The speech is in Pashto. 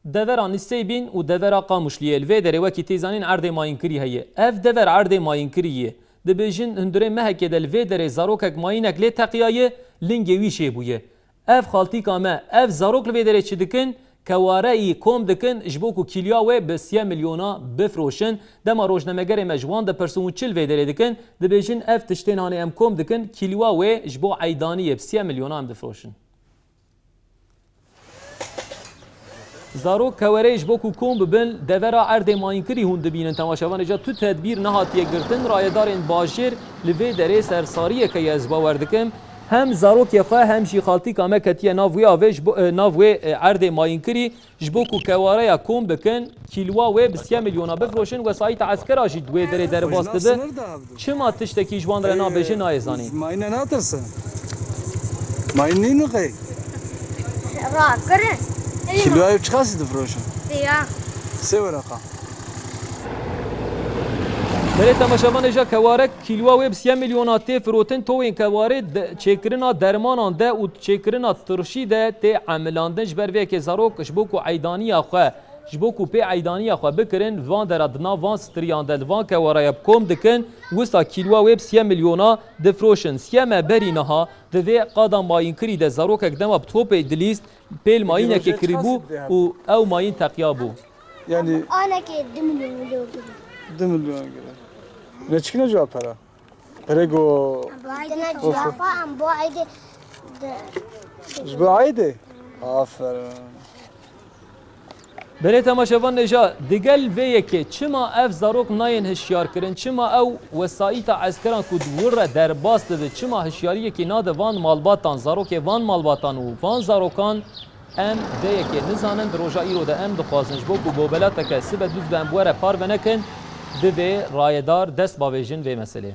دور نسيبين و دور قاموشليه الوی در وکی تیزانین عرض ماین کری هیه اف دور عرض ماین کریه دبیجن هندره مهکه دل وی در زاروکک ماینک لی تقیایه لنگی ویشه بویه اف خالتی کامه اف زاروک الوی در چی دکن کواره ای کوم دکن جبوکو کلیاوه به 30 میلیونا بفروشن دما روزنامه‌گر مجوان ده پرسون چل وی در دکن دبیجن اف تشتین هانی ام کوم دکن کلیاوه جبو عیدانی به 30 میلیونا ام دفروشن زارو کوریج بوکو کوم ببن دورا عرض ماینکری هون دبینن تماشاوان جا تو تدبیر نهاتیه گرتن رایدارین باجر لوی دره سرساریه که از باوردکم هم زارو که خواه هم شی خالتی کامه کتیه ناوی آوش ناوی عرض ماینکری جبوکو کواره کوم بکن کیلوا و به 30 میلیونا بفروشن و سایت عسکر آجی دوی دره در باستده چما تشتکی جوان در نابجه نایزانی ماین ناترسن ماین نینو قی را کرن کیلوهای چه خاصی دفروشن؟ سه ورقه بله تماشاوان جا کواره کیلوه 30 میلیونات فروتن تو این کواره چکرنا درمانان ده و چکرنا ترشی ده تی عملاندن جبر وی که زاروک جبوکو عیدانی آخوا جبوکو پی عیدانی آخوا بکرن وان در ادنا وان ستریان دل وان کواره بکم دکن وستا کیلوه 30 میلیونا دفروشن سیما برینها دوی قادم ماین کری ده زاروک اقدام بتوپ دلیست پیل ماین که کریبو و او ماین تقیابو یعنی انا که 2 میلیون گرفت 2 میلیون گرفت نه چیکار جواب پرا پرگو بعد جواب ام بعد جبو عیده آفرین بله تماشاوان نجا دگل ویه که چما اف زاروک ناین هشیار کرن چما او وسایت عسکران کود ور در باست ده چما هشیاریه که ناد وان مالباتان زاروک وان مالباتان و وان زاروکان ام ویه که نزانن روژا ایرو ده ام دخوازنش بوکو بوبلات که سبت دوز به امبواره پار ونکن دوی رایدار دست باویجن وی مسئله